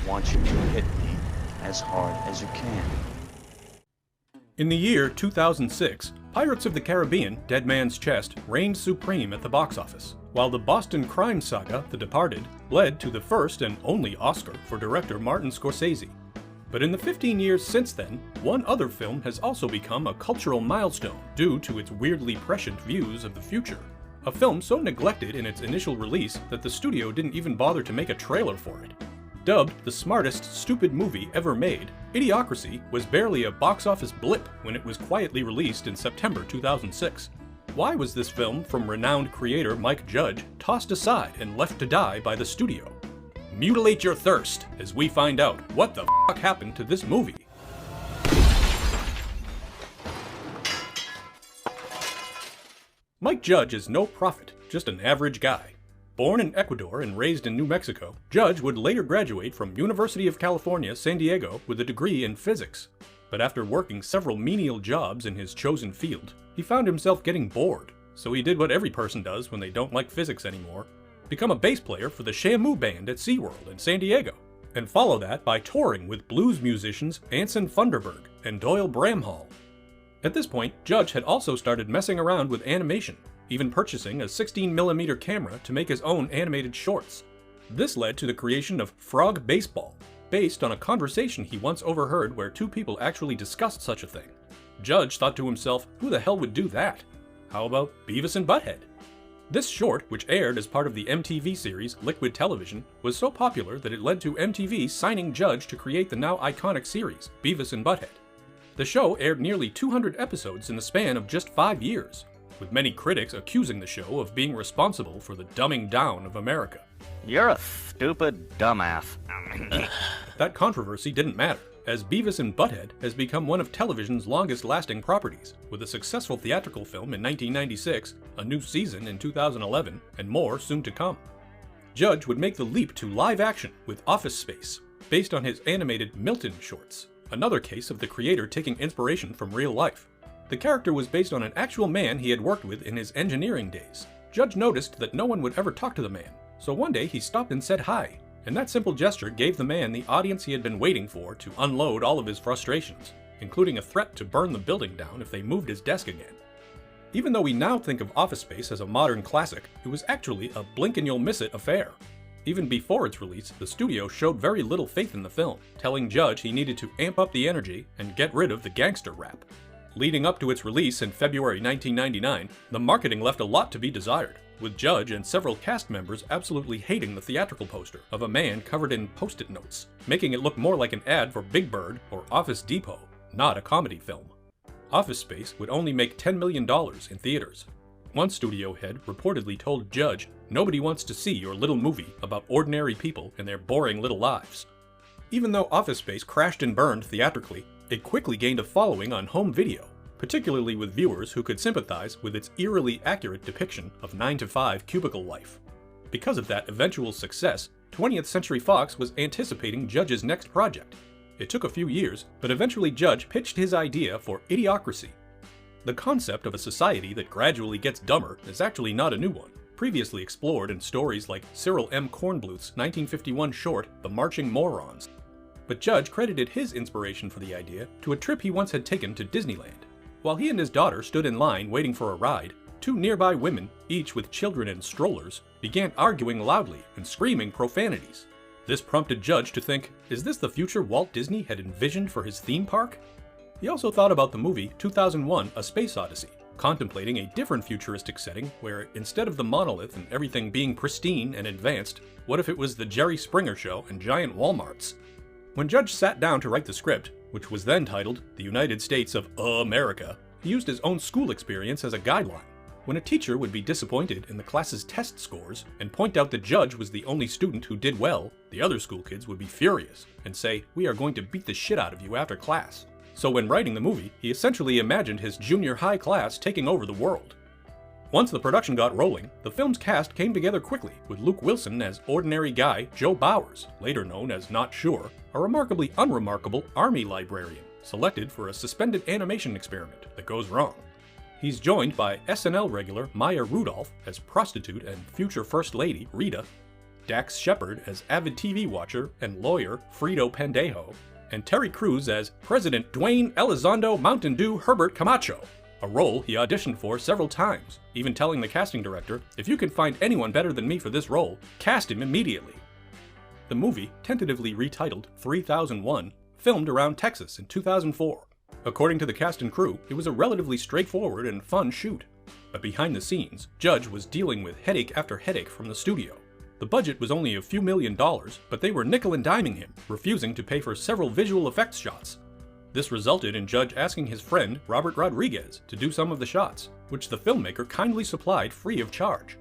want you to hit me as hard as you can. In the year 2006, Pirates of the Caribbean: Dead Man's Chest reigned supreme at the box office, while the Boston crime saga The Departed led to the first and only Oscar for director Martin Scorsese. But in the 15 years since then, one other film has also become a cultural milestone due to its weirdly prescient views of the future. A film so neglected in its initial release that the studio didn't even bother to make a trailer for it. Dubbed the smartest stupid movie ever made, Idiocracy was barely a box office blip when it was quietly released in September 2006. Why was this film from renowned creator Mike Judge tossed aside and left to die by the studio? Mutilate your thirst as we find out what the f*** happened to this movie. Mike Judge is no prophet, just an average guy. Born in Ecuador and raised in New Mexico, Judge would later graduate from University of California, San Diego with a degree in physics. But after working several menial jobs in his chosen field, he found himself getting bored, so he did what every person does when they don't like physics anymore: become a bass player for the Shamu Band at SeaWorld in San Diego, and follow that by touring with blues musicians Anson Funderburg and Doyle Bramhall. At this point, Judge had also started messing around with animation, even purchasing a 16mm camera to make his own animated shorts. This led to the creation of Frog Baseball, based on a conversation he once overheard where two people actually discussed such a thing. Judge thought to himself, who the hell would do that? How about Beavis and Butt-Head? This short, which aired as part of the MTV series Liquid Television, was so popular that it led to MTV signing Judge to create the now iconic series, Beavis and Butt-Head. The show aired nearly 200 episodes in the span of just 5 years, with many critics accusing the show of being responsible for the dumbing down of America. You're a stupid dumbass. That controversy didn't matter, as Beavis and Butt-Head has become one of television's longest-lasting properties, with a successful theatrical film in 1996, a new season in 2011, and more soon to come. Judge would make the leap to live action with Office Space, based on his animated Milton shorts, another case of the creator taking inspiration from real life. The character was based on an actual man he had worked with in his engineering days. Judge noticed that no one would ever talk to the man, so one day he stopped and said hi, and that simple gesture gave the man the audience he had been waiting for to unload all of his frustrations, including a threat to burn the building down if they moved his desk again. Even though we now think of Office Space as a modern classic, it was actually a blink-and-you'll-miss-it affair. Even before its release, the studio showed very little faith in the film, telling Judge he needed to amp up the energy and get rid of the gangster rap. Leading up to its release in February 1999, the marketing left a lot to be desired, with Judge and several cast members absolutely hating the theatrical poster of a man covered in post-it notes, making it look more like an ad for Big Bird or Office Depot, not a comedy film. Office Space would only make $10 million in theaters. One studio head reportedly told Judge, "Nobody wants to see your little movie about ordinary people and their boring little lives." Even though Office Space crashed and burned theatrically, it quickly gained a following on home video, particularly with viewers who could sympathize with its eerily accurate depiction of 9-to-5 cubicle life. Because of that eventual success, 20th Century Fox was anticipating Judge's next project. It took a few years, but eventually Judge pitched his idea for Idiocracy. The concept of a society that gradually gets dumber is actually not a new one, previously explored in stories like Cyril M. Kornbluth's 1951 short, The Marching Morons. But Judge credited his inspiration for the idea to a trip he once had taken to Disneyland. While he and his daughter stood in line waiting for a ride, two nearby women, each with children in strollers, began arguing loudly and screaming profanities. This prompted Judge to think, is this the future Walt Disney had envisioned for his theme park? He also thought about the movie 2001: A Space Odyssey, contemplating a different futuristic setting where, instead of the monolith and everything being pristine and advanced, what if it was the Jerry Springer Show and giant Walmarts? When Judge sat down to write the script, which was then titled The United States of America, he used his own school experience as a guideline. When a teacher would be disappointed in the class's test scores and point out that Judge was the only student who did well, the other school kids would be furious and say, "We are going to beat the shit out of you after class." So when writing the movie, he essentially imagined his junior high class taking over the world. Once the production got rolling, the film's cast came together quickly, with Luke Wilson as ordinary guy Joe Bowers, later known as Not Sure, a remarkably unremarkable Army librarian, selected for a suspended animation experiment that goes wrong. He's joined by SNL regular Maya Rudolph as prostitute and future First Lady Rita, Dax Shepard as avid TV watcher and lawyer Frito Pendejo, and Terry Crews as President Dwayne Elizondo Mountain Dew Herbert Camacho, a role he auditioned for several times, even telling the casting director, "If you can find anyone better than me for this role, cast him immediately." The movie, tentatively retitled 3001, filmed around Texas in 2004. According to the cast and crew, it was a relatively straightforward and fun shoot. But behind the scenes, Judge was dealing with headache after headache from the studio. The budget was only a few $1,000,000, but they were nickel and diming him, refusing to pay for several visual effects shots. This resulted in Judge asking his friend Robert Rodriguez to do some of the shots, which the filmmaker kindly supplied free of charge.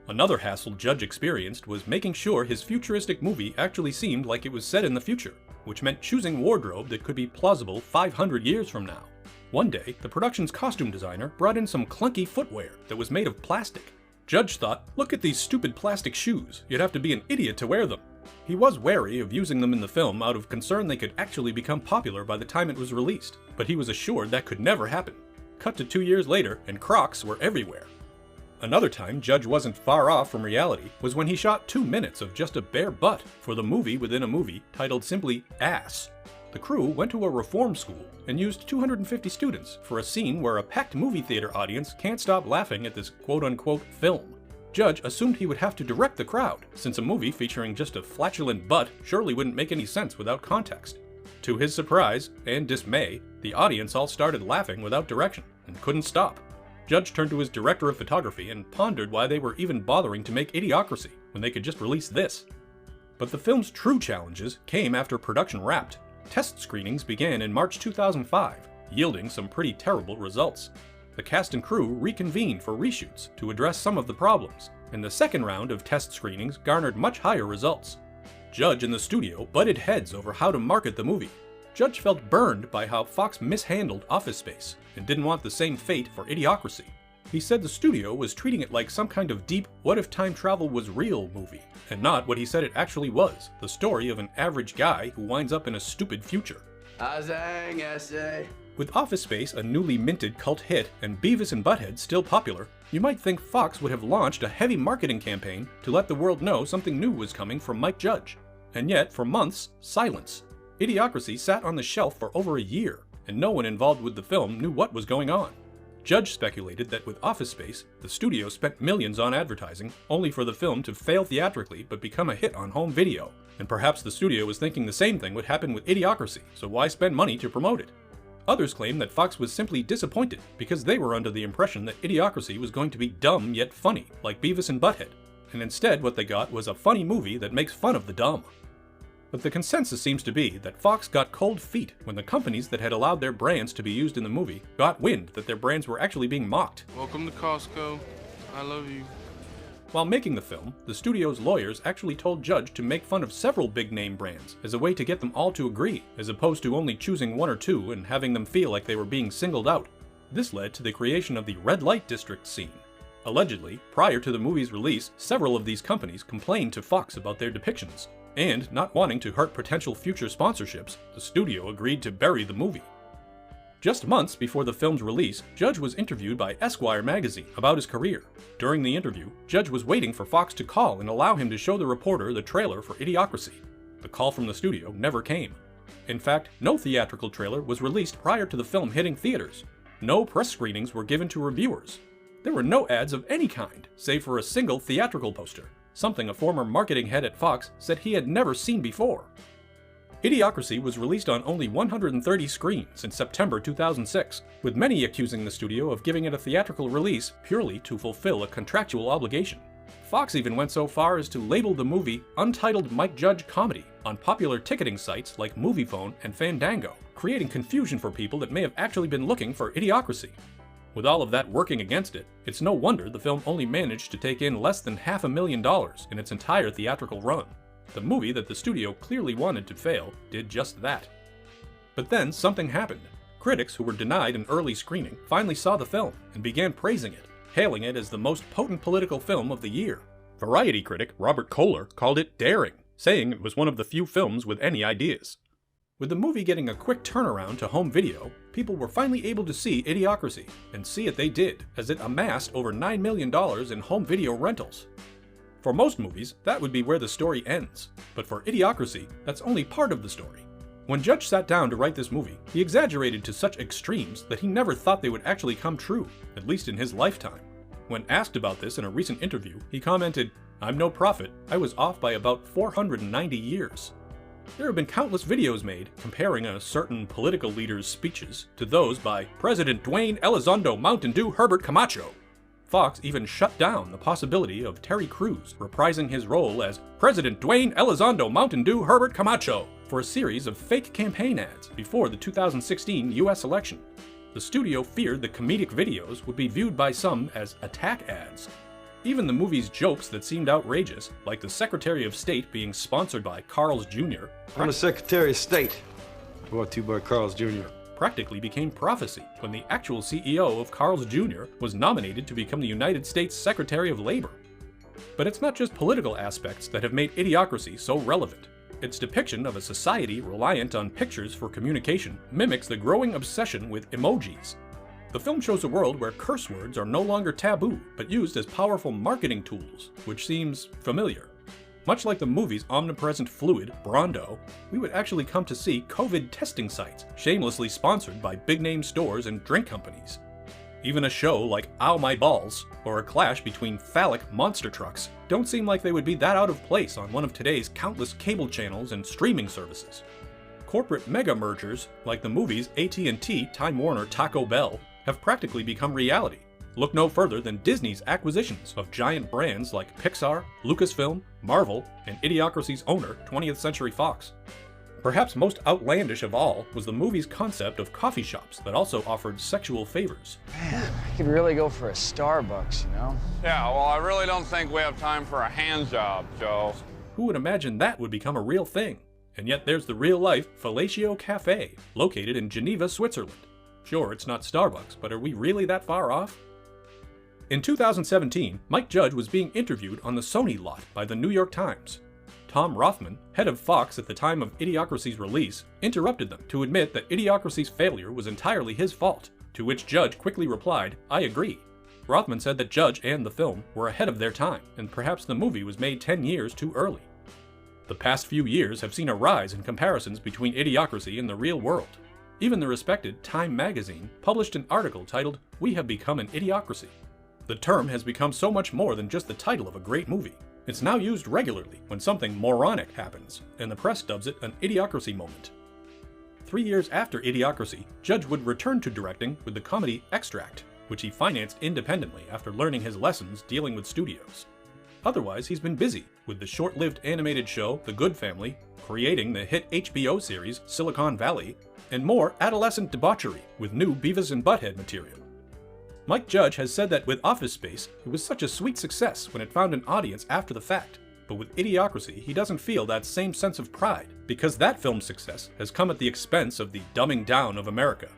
Another hassle Judge experienced was making sure his futuristic movie actually seemed like it was set in the future, which meant choosing wardrobe that could be plausible 500 years from now. One day, the production's costume designer brought in some clunky footwear that was made of plastic. Judge thought, "Look at these stupid plastic shoes, you'd have to be an idiot to wear them." He was wary of using them in the film out of concern they could actually become popular by the time it was released, but he was assured that could never happen. Cut to 2 years later, and Crocs were everywhere. Another time Judge wasn't far off from reality was when he shot 2 minutes of just a bare butt for the movie within a movie titled simply Ass. The crew went to a reform school and used 250 students for a scene where a packed movie theater audience can't stop laughing at this quote-unquote film. Judge assumed he would have to direct the crowd, since a movie featuring just a flatulent butt surely wouldn't make any sense without context. To his surprise and dismay, the audience all started laughing without direction and couldn't stop. Judge turned to his director of photography and pondered why they were even bothering to make Idiocracy when they could just release this. But the film's true challenges came after production wrapped. Test screenings began in March 2005, yielding some pretty terrible results. The cast and crew reconvened for reshoots to address some of the problems, and the second round of test screenings garnered much higher results. Judge and the studio butted heads over how to market the movie. Judge felt burned by how Fox mishandled Office Space and didn't want the same fate for Idiocracy. He said the studio was treating it like some kind of deep what if time travel was real movie, and not what he said it actually was, the story of an average guy who winds up in a stupid future. Azang essay. With Office Space a newly minted cult hit and Beavis and Butt-Head still popular, you might think Fox would have launched a heavy marketing campaign to let the world know something new was coming from Mike Judge. And yet, for months, silence. Idiocracy sat on the shelf for over a year, and no one involved with the film knew what was going on. Judge speculated that with Office Space, the studio spent millions on advertising, only for the film to fail theatrically but become a hit on home video. And perhaps the studio was thinking the same thing would happen with Idiocracy, so why spend money to promote it? Others claim that Fox was simply disappointed because they were under the impression that Idiocracy was going to be dumb yet funny, like Beavis and Butt-Head, and instead what they got was a funny movie that makes fun of the dumb. But the consensus seems to be that Fox got cold feet when the companies that had allowed their brands to be used in the movie got wind that their brands were actually being mocked. Welcome to Costco. I love you. While making the film, the studio's lawyers actually told Judge to make fun of several big-name brands as a way to get them all to agree, as opposed to only choosing one or two and having them feel like they were being singled out. This led to the creation of the Red Light District scene. Allegedly, prior to the movie's release, several of these companies complained to Fox about their depictions. And, not wanting to hurt potential future sponsorships, the studio agreed to bury the movie. Just months before the film's release, Judge was interviewed by Esquire magazine about his career. During the interview, Judge was waiting for Fox to call and allow him to show the reporter the trailer for Idiocracy. The call from the studio never came. In fact, no theatrical trailer was released prior to the film hitting theaters. No press screenings were given to reviewers. There were no ads of any kind, save for a single theatrical poster, something a former marketing head at Fox said he had never seen before. Idiocracy was released on only 130 screens in September 2006, with many accusing the studio of giving it a theatrical release purely to fulfill a contractual obligation. Fox even went so far as to label the movie Untitled Mike Judge Comedy on popular ticketing sites like Moviephone and Fandango, creating confusion for people that may have actually been looking for Idiocracy. With all of that working against it, it's no wonder the film only managed to take in less than $500,000 in its entire theatrical run. The movie that the studio clearly wanted to fail did just that. But then something happened. Critics who were denied an early screening finally saw the film and began praising it, hailing it as the most potent political film of the year. Variety critic Robert Kohler called it daring, saying it was one of the few films with any ideas. With the movie getting a quick turnaround to home video, people were finally able to see Idiocracy, and see it they did, as it amassed over $9 million in home video rentals. For most movies, that would be where the story ends, but for Idiocracy, that's only part of the story. When Judge sat down to write this movie, he exaggerated to such extremes that he never thought they would actually come true, at least in his lifetime. When asked about this in a recent interview, he commented, "I'm no prophet, I was off by about 490 years. There have been countless videos made comparing a certain political leader's speeches to those by President Dwayne Elizondo Mountain Dew Herbert Camacho. Fox even shut down the possibility of Terry Crews reprising his role as President Dwayne Elizondo Mountain Dew Herbert Camacho for a series of fake campaign ads before the 2016 US election. The studio feared the comedic videos would be viewed by some as attack ads. Even the movie's jokes that seemed outrageous, like the Secretary of State being sponsored by Carl's Jr., I'm the Secretary of State, brought to you by Carl's Jr. practically became prophecy when the actual CEO of Carl's Jr. was nominated to become the United States Secretary of Labor. But it's not just political aspects that have made Idiocracy so relevant. Its depiction of a society reliant on pictures for communication mimics the growing obsession with emojis. The film shows a world where curse words are no longer taboo, but used as powerful marketing tools, which seems familiar. Much like the movie's omnipresent fluid, Brondo, we would actually come to see COVID testing sites shamelessly sponsored by big-name stores and drink companies. Even a show like Ow My Balls, or a clash between phallic monster trucks, don't seem like they would be that out of place on one of today's countless cable channels and streaming services. Corporate mega mergers, like the movie's AT&T, Time Warner, Taco Bell, have practically become reality. Look no further than Disney's acquisitions of giant brands like Pixar, Lucasfilm, Marvel, and Idiocracy's owner, 20th Century Fox. Perhaps most outlandish of all was the movie's concept of coffee shops that also offered sexual favors. Man, I could really go for a Starbucks, you know? Yeah, well, I really don't think we have time for a hand job, Joe. Who would imagine that would become a real thing? And yet there's the real-life Fellatio Cafe, located in Geneva, Switzerland. Sure, it's not Starbucks, but are we really that far off? In 2017, Mike Judge was being interviewed on the Sony lot by the New York Times. Tom Rothman, head of Fox at the time of Idiocracy's release, interrupted them to admit that Idiocracy's failure was entirely his fault, to which Judge quickly replied, "I agree." Rothman said that Judge and the film were ahead of their time, and perhaps the movie was made 10 years too early. The past few years have seen a rise in comparisons between Idiocracy and the real world. Even the respected Time magazine published an article titled, "We Have Become an Idiocracy." The term has become so much more than just the title of a great movie. It's now used regularly when something moronic happens, and the press dubs it an Idiocracy moment. 3 years after Idiocracy, Judge would return to directing with the comedy Extract, which he financed independently after learning his lessons dealing with studios. Otherwise, he's been busy with the short-lived animated show The Good Family, creating the hit HBO series Silicon Valley, and more adolescent debauchery with new Beavis and Butt-Head material. Mike Judge has said that with Office Space, it was such a sweet success when it found an audience after the fact. But with Idiocracy, he doesn't feel that same sense of pride, because that film's success has come at the expense of the dumbing down of America.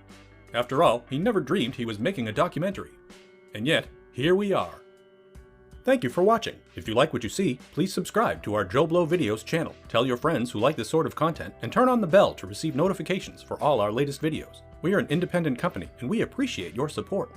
After all, he never dreamed he was making a documentary. And yet, here we are. Thank you for watching. If you like what you see, please subscribe to our JoBlo Videos channel, tell your friends who like this sort of content, and turn on the bell to receive notifications for all our latest videos. We are an independent company, and we appreciate your support.